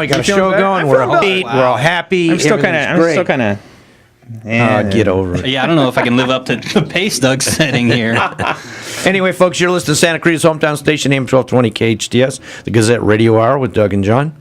We got a show going. We're all beat. We're all happy. I'm still kind of. Get over it. Yeah, I don't know if I can live up to the pace Doug's setting here. Anyway, folks, you're listening to Santa Cruz Hometown Station, AM 1220 KHTS, the Gazette Radio Hour with Doug and John.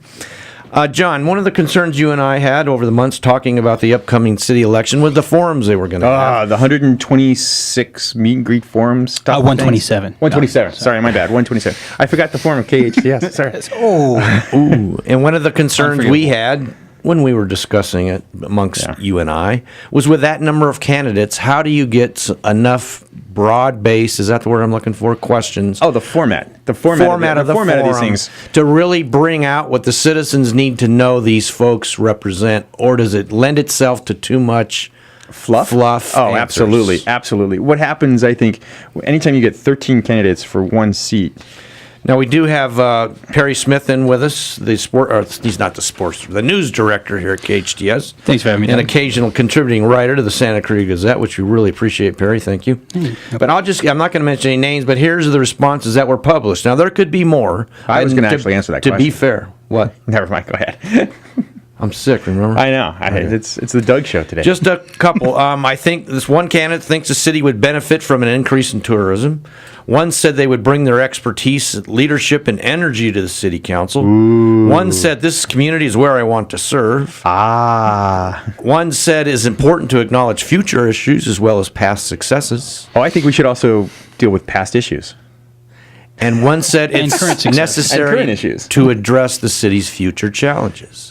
John, one of the concerns you and I had over the months talking about the upcoming city election was the forums they were going to have. The 126 meet and greet forums. 127. 127. No, sorry, my bad. 127. I forgot the forum of KHTS. Sorry. Ooh. And one of the concerns we had when we were discussing it amongst you and I was with that number of candidates, how do you get enough broad base, is that the word I'm looking for, questions? Oh, the format. The format of these things. To really bring out what the citizens need to know these folks represent, or does it lend itself to too much fluff? Oh, answers? absolutely. What happens, I think, anytime you get 13 candidates for one seat. Now, we do have Perry Smith in with us, he's not the news director here at KHTS. Thanks for having me. An occasional contributing writer to the Santa Cruz Gazette, which we really appreciate, Perry. Thank you. But I'm not going to mention any names, but here's the responses that were published. Now, there could be more. I was going to actually answer that question. To be fair. What? Never mind. Go ahead. I'm sick, remember? I know. It's the Doug Show today. Just a couple. I think this one candidate thinks the city would benefit from an increase in tourism. One said they would bring their expertise, leadership, and energy to the city council. Ooh. One said, this community is where I want to serve. One said, it's important to acknowledge future issues as well as past successes. I think we should also deal with past issues. And one said, it's necessary to address the city's future challenges.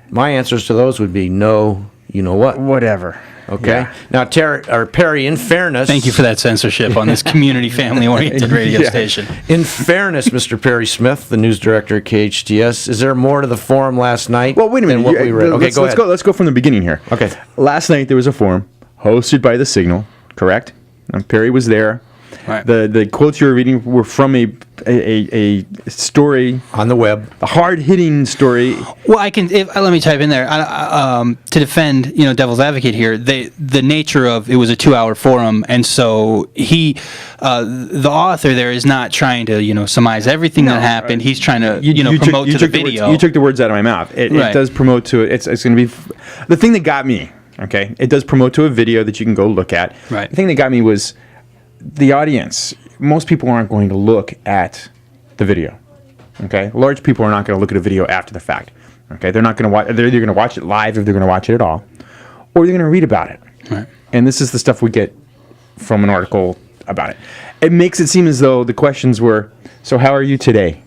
My answers to those would be no, you know what? Whatever. Okay. Yeah. Now, Perry, in fairness... Thank you for that censorship on this community family-oriented radio station. In fairness, Mr. Perry Smith, the news director at KHTS, is there more to the forum last night? Well, wait a minute. What we read? Okay, go ahead. Let's go from the beginning here. Okay. Last night there was a forum hosted by The Signal, correct? And Perry was there. Right. The quotes you were reading were from a story on the web, a hard-hitting story. Well, let me type in there to defend, devil's advocate here. The nature of it was a 2-hour forum, and so the author there is not trying to surmise everything that happened. He's trying to promote to the video. You took the words out of my mouth. It does promote to it. It's going to be the thing that got me. Okay, it does promote to a video that you can go look at. Right. The thing that got me was the audience. Most people aren't going to look at the video. Okay, large people are not going to look at a video after the fact. Okay, they're not going to watch. They're either going to watch it live if they're going to watch it at all, or they're going to read about it. Right. And this is the stuff we get from an article about it. It makes it seem as though the questions were, "So how are you today?"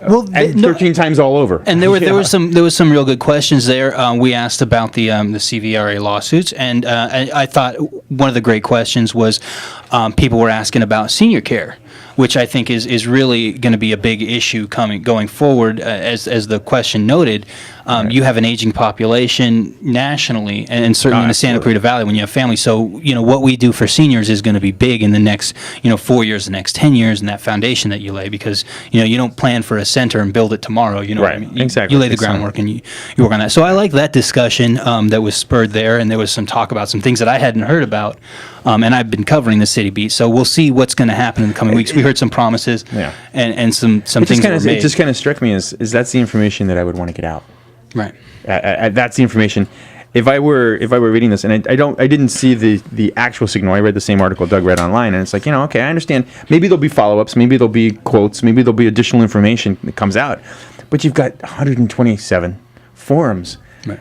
Well, 13 times all over. And there was some real good questions there. We asked about the CVRA lawsuits, and I thought one of the great questions was people were asking about senior care, which I think is really going to be a big issue going forward. As the question noted, right. You have an aging population nationally, and certainly in the Santa Cruz Valley when you have families. So what we do for seniors is going to be big in the next 4 years, the next 10 years, and that foundation that you lay, because you don't plan for a center and build it tomorrow. You know right. what I mean? Exactly. You lay the groundwork and you work on that. So I like that discussion that was spurred there, and there was some talk about some things that I hadn't heard about. And I've been covering the city beat, so we'll see what's going to happen in the coming weeks. We heard some promises, and some things that were made. It just kind of struck me as that's the information that I would want to get out. Right. That's the information. If I were reading this, and I didn't see the actual Signal. I read the same article Doug read online, and it's like, okay, I understand. Maybe there'll be follow-ups. Maybe there'll be quotes. Maybe there'll be additional information that comes out. But you've got 127 forums, right.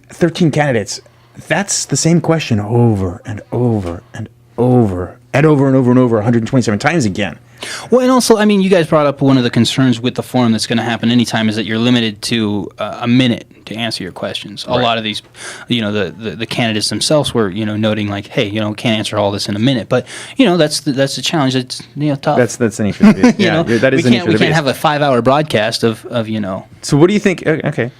13 candidates. That's the same question over and over and over and over and over and over 127 times again. Well, and also, you guys brought up one of the concerns with the forum that's going to happen anytime is that you're limited to a minute to answer your questions. Right. A lot of these, the candidates themselves were, noting like, hey, can't answer all this in a minute. But, that's the challenge. It's, tough. That's an issue. Yeah, that is an issue. We can't have a 5-hour broadcast of. So what do you think? Okay.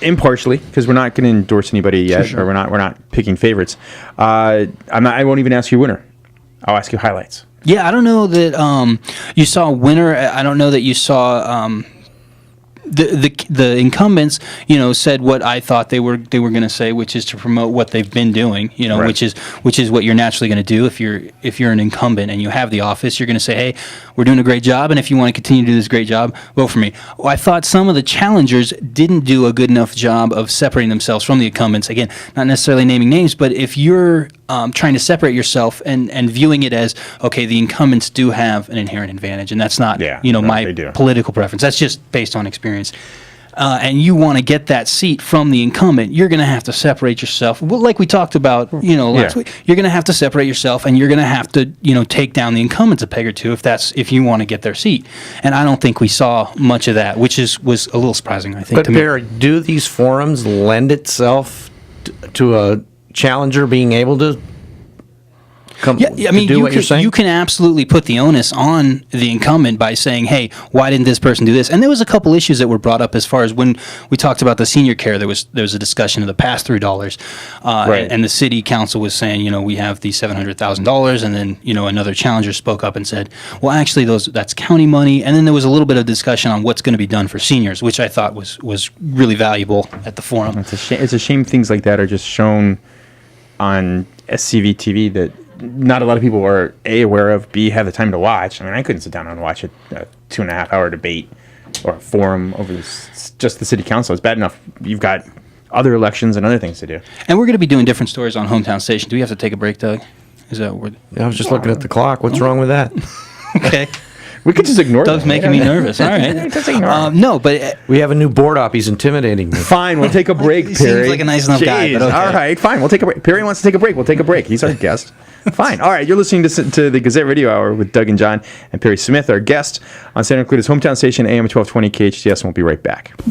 Impartially, because we're not going to endorse anybody yet, sure. Or we're not picking favorites. I won't even ask you winner. I'll ask you highlights. Yeah, I don't know that you saw a winner. I don't know that you saw the incumbents, said what I thought they were going to say, which is to promote what they've been doing, Right. which is what you're naturally going to do if you're an incumbent and you have the office. You're going to say, hey, we're doing a great job, and if you want to continue to do this great job, vote for me. Well, I thought some of the challengers didn't do a good enough job of separating themselves from the incumbents. Again, not necessarily naming names, but if you're trying to separate yourself and viewing it as, okay, the incumbents do have an inherent advantage, and that's not Yeah, no, my they do. political preference. That's just based on experience. And you want to get that seat from the incumbent, you're going to have to separate yourself. Well, like we talked about, last week, you're going to have to separate yourself, and you're going to have to, take down the incumbents a peg or two if you want to get their seat. And I don't think we saw much of that, which was a little surprising, I think. But to me. Barry, do these forums lend itself to a challenger being able to come Yeah, I mean, do what you're saying? you can absolutely put the onus on the incumbent by saying, hey, why didn't this person do this? And there was a couple issues that were brought up as far as when we talked about the senior care, there was a discussion of the pass-through dollars. Right. And the city council was saying, we have the $700,000, and then, another challenger spoke up and said, well, actually, that's county money. And then there was a little bit of discussion on what's going to be done for seniors, which I thought was really valuable at the forum. It's a shame things like that are just shown on SCV TV that not a lot of people are A, aware of, B, have the time to watch. I mean, I couldn't sit down and watch a 2.5 hour debate or a forum over just the city council. It's bad enough you've got other elections and other things to do. And we're going to be doing different stories on Hometown Station. Do we have to take a break, Doug? Is that what I was just looking at the clock. What's wrong with that? okay? We could just ignore Doug's that. making me nervous. All right. Just ignore it. No, but We have a new board op. He's intimidating me. Fine, we'll take a break, He Perry. seems like a nice enough guy, but okay. All right, fine, we'll take a break. Perry wants to take a break. We'll take a break. He's our guest. Fine. All right, you're listening to the Gazette Radio Hour with Doug and John and Perry Smith, our guest on Santa Clarita's hometown station, AM 1220 KHTS, and we'll be right back.